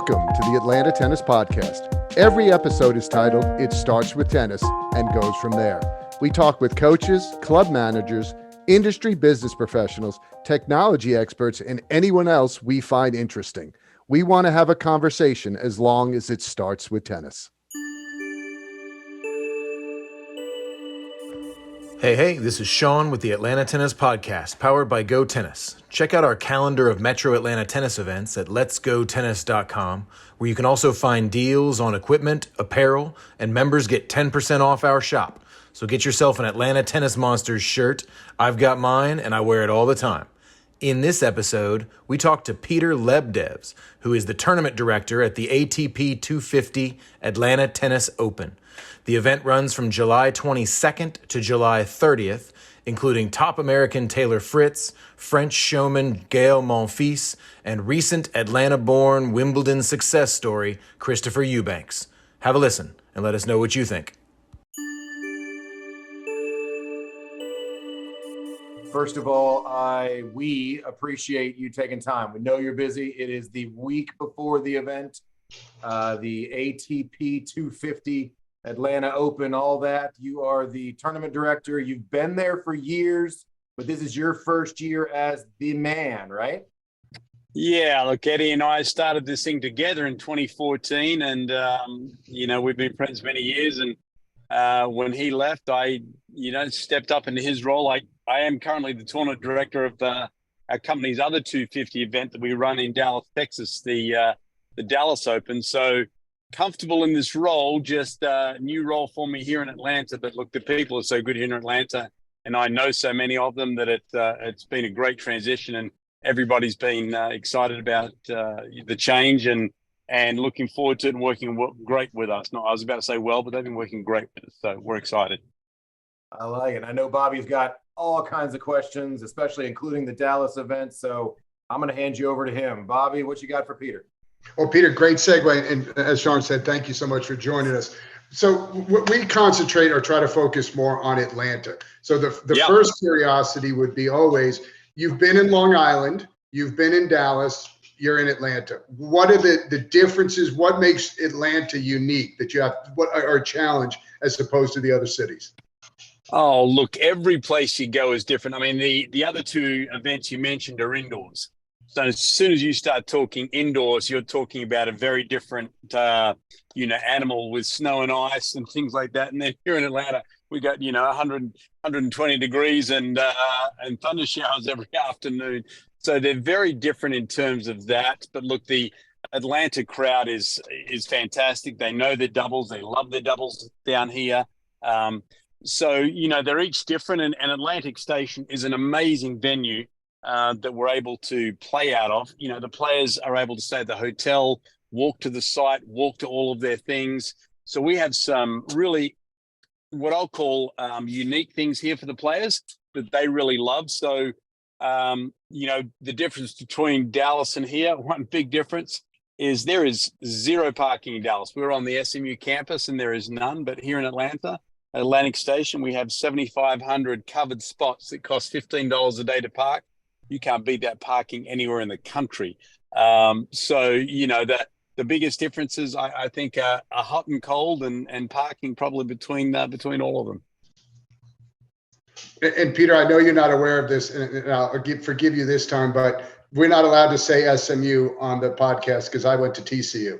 Welcome to the Atlanta Tennis Podcast. Every episode is titled It Starts with Tennis and Goes From There. We talk with coaches, club managers, industry business professionals, technology experts, and anyone else we find interesting. We want to have a conversation as long as it starts with tennis. Hey, this is Shaun with the Atlanta Tennis Podcast, powered by Go Tennis. Check out our calendar of Metro Atlanta tennis events at letsgotennis.com, where you can also find deals on equipment, apparel, and members get 10% off our shop. So get yourself an Atlanta Tennis Monsters shirt. I've got mine, and I wear it all the time. In this episode, we talk to Peter Lebdevs, who is the tournament director at the ATP 250 Atlanta Tennis Open. The event runs from July 22nd to July 30th, including top American Taylor Fritz, French showman Gael Monfils, and recent Atlanta-born Wimbledon success story Christopher Eubanks. Have a listen and let us know what you think. First of all, we appreciate you taking time. We know you're busy. It is the week before the event, the ATP 250 Atlanta Open, all that. You are the tournament director. You've been there for years, but this is your first year as the man, right? Yeah, look, Eddie and I started this thing together in 2014, and we've been friends many years. And when he left, I stepped up into his role. I am currently the tournament director of our company's other 250 event that we run in Dallas, Texas, the Dallas Open. So comfortable in this role, just a new role for me here in Atlanta. But look, the people are so good here in Atlanta, and I know so many of them that it's been a great transition, and everybody's been excited about the change and looking forward to it and working great with us. No, I was about to say but they've been working great with us, so we're excited. I like it. I know Bobby's got all kinds of questions, especially including the Dallas event, so I'm going to hand you over to him. Bobby, what you got for Peter? Well, Peter, great segue. And as Shaun said, thank you so much for joining us. So we concentrate or try to focus more on Atlanta. So the first curiosity would be always, you've been in Long Island, you've been in Dallas, you're in Atlanta. What are the differences? What makes Atlanta unique that you have, what are a challenge as opposed to the other cities? Oh, look, every place you go is different. I mean, the other two events you mentioned are indoors. So as soon as you start talking indoors, you're talking about a very different, animal with snow and ice and things like that. And then here in Atlanta, we got, 100, 120 degrees and thunder showers every afternoon. So they're very different in terms of that. But look, the Atlanta crowd is fantastic. They know their doubles. They love their doubles down here. So they're each different. And Atlantic Station is an amazing venue that we're able to play out of. The players are able to stay at the hotel, walk to the site, walk to all of their things. So we have some really, what I'll call unique things here for the players that they really love. So, the difference between Dallas and here, one big difference is there is zero parking in Dallas. We're on the SMU campus and there is none, but here in Atlanta, at Atlantic Station, we have 7,500 covered spots that cost $15 a day to park. You can't beat that parking anywhere in the country. That the biggest differences, I think, are hot and cold and parking probably between all of them. And Peter, I know you're not aware of this, and I'll forgive you this time, but we're not allowed to say SMU on the podcast because I went to TCU.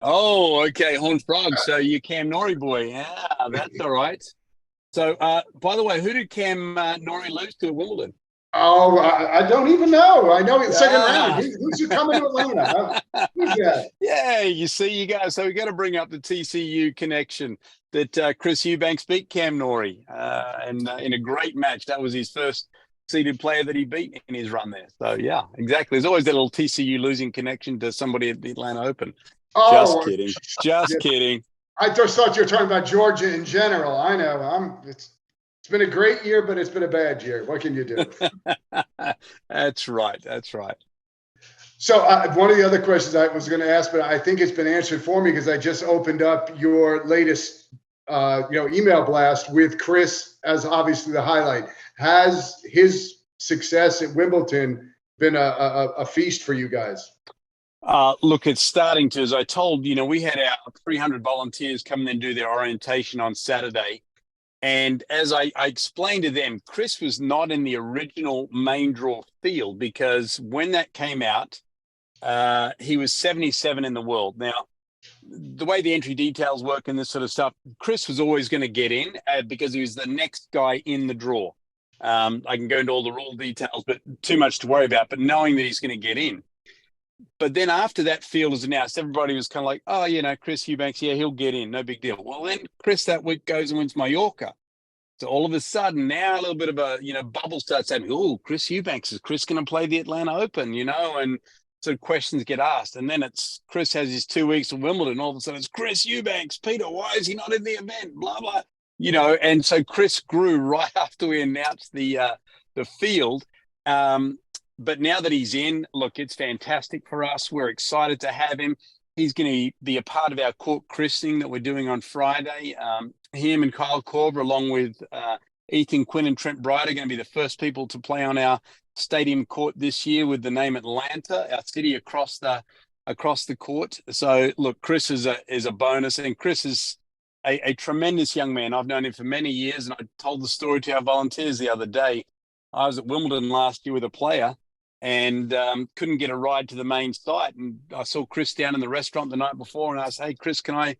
Oh, okay, Horned Frog. So you Cam Norrie boy. Yeah, that's all right. So, by the way, who did Cam Norrie lose to at Wimbledon? Oh, I don't even know. I know it's second round. Who's coming to Atlanta? Who's that? Yeah, you see, you guys. So we got to bring up the TCU connection that Chris Eubanks beat Cam Norrie and in a great match. That was his first seeded player that he beat in his run there. So, yeah, exactly. There's always that little TCU losing connection to somebody at the Atlanta Open. Just kidding. Just kidding. I just thought you were talking about Georgia in general. I know. It's been a great year, but it's been a bad year. What can you do? That's right. So one of the other questions I was going to ask, but I think it's been answered for me because I just opened up your latest, email blast with Chris as obviously the highlight. Has his success at Wimbledon been a feast for you guys? Look, it's starting to, as I told, we had our 300 volunteers come in and do their orientation on Saturday. And as I explained to them, Chris was not in the original main draw field because when that came out, he was 77 in the world. Now, the way the entry details work and this sort of stuff, Chris was always going to get in because he was the next guy in the draw. I can go into all the rule details, but too much to worry about, but knowing that he's going to get in. But then after that field was announced, everybody was kind of like, oh, Chris Eubanks, yeah, he'll get in. No big deal. Well, then Chris that week goes and wins Mallorca. So all of a sudden now a little bit of a, bubble starts happening. Oh, Chris Eubanks, is Chris going to play the Atlanta Open, and so questions get asked. And then it's Chris has his 2 weeks of Wimbledon. All of a sudden it's Chris Eubanks. Peter, why is he not in the event? Blah, blah. And so Chris grew right after we announced the field. But now that he's in, look, it's fantastic for us. We're excited to have him. He's going to be a part of our court christening that we're doing on Friday. Him and Kyle Korver, along with Ethan Quinn and Trent Bright, are going to be the first people to play on our stadium court this year with the name Atlanta, our city across the court. So, look, Chris is a bonus, and Chris is a tremendous young man. I've known him for many years, and I told the story to our volunteers the other day. I was at Wimbledon last year with a player and couldn't get a ride to the main site. And I saw Chris down in the restaurant the night before and I said, hey, Chris, can I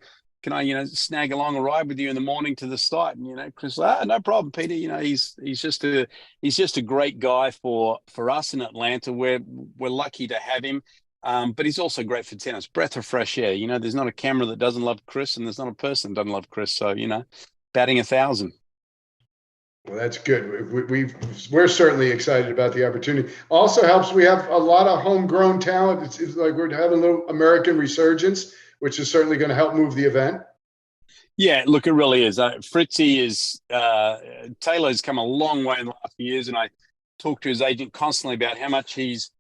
snag along a ride with you in the morning to the site? And, Chris, no problem, Peter. He's just a great guy for us in Atlanta. We're lucky to have him. But he's also great for tennis. Breath of fresh air. There's not a camera that doesn't love Chris, and there's not a person that doesn't love Chris. So, batting 1,000. Well, that's good. We're certainly excited about the opportunity. Also helps, we have a lot of homegrown talent. It's like we're having a little American resurgence, which is certainly going to help move the event. Yeah, look, it really is. Fritzy is Taylor's come a long way in the last few years, and I talk to his agent constantly about how much he's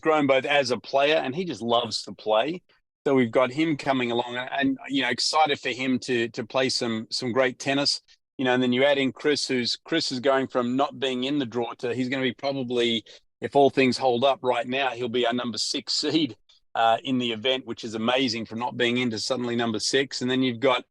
grown both as a player and he just loves to play. So we've got him coming along, and excited for him to play some great tennis. And then you add in Chris is going from not being in the draw to he's going to be probably, if all things hold up right now, he'll be our number 6 seed in the event, which is amazing, from not being into suddenly number 6. And then you've got,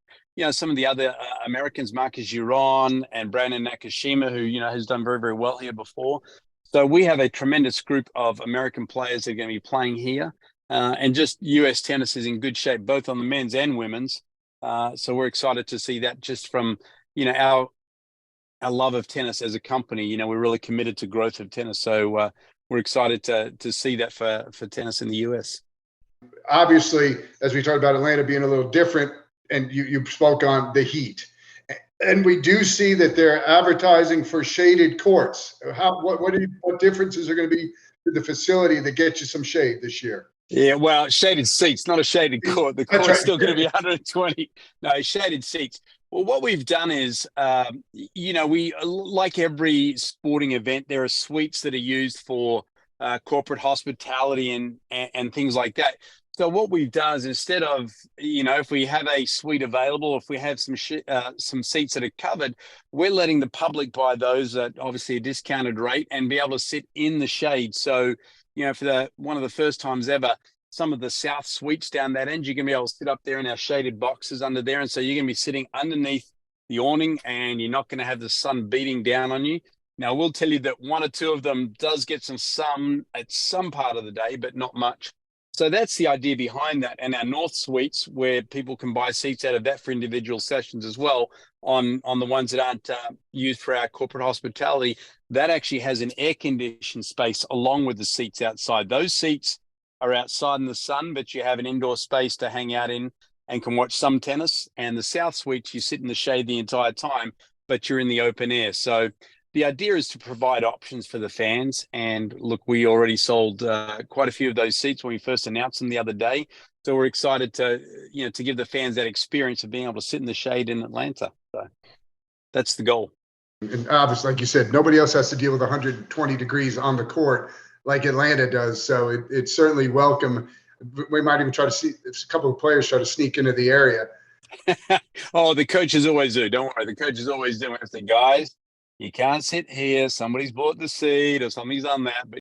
some of the other Americans, Marcus Giron and Brandon Nakashima, who, has done very, very well here before. So we have a tremendous group of American players that are going to be playing here. And just US tennis is in good shape, both on the men's and women's. So we're excited to see that just from, our love of tennis as a company. We're really committed to growth of tennis. So we're excited to see that for tennis in the US. Obviously, as we talked about Atlanta being a little different, and you spoke on the heat. And we do see that they're advertising for shaded courts. What differences are going to be to the facility that gets you some shade this year? Yeah, well, shaded seats, not a shaded court. The court's still going to be 120. No, shaded seats. Well, what we've done is, we, like every sporting event, there are suites that are used for corporate hospitality and things like that. So what we've done is, instead of, if we have a suite available, if we have some seats that are covered, we're letting the public buy those at obviously a discounted rate and be able to sit in the shade. So, for one of the first times ever, some of the south suites down that end, you're going to be able to sit up there in our shaded boxes under there. And so you're going to be sitting underneath the awning and you're not going to have the sun beating down on you. Now, we'll tell you that one or two of them does get some sun at some part of the day, but not much. So that's the idea behind that. And our north suites, where people can buy seats out of that for individual sessions as well, on the ones that aren't used for our corporate hospitality, that actually has an air-conditioned space along with the seats outside. Those seats are outside in the sun, but you have an indoor space to hang out in and can watch some tennis. And the south suites, you sit in the shade the entire time, but you're in the open air. So the idea is to provide options for the fans. And look, we already sold quite a few of those seats when we first announced them the other day. So we're excited to give the fans that experience of being able to sit in the shade in Atlanta. So that's the goal. And obviously, like you said, nobody else has to deal with 120 degrees on the court like Atlanta does. So it's certainly welcome. We might even try to see if a couple of players try to sneak into the area. Oh, the coaches always do. Don't worry. The coaches always do. If the guys, you can't sit here, somebody's bought the seat or somebody's done that. But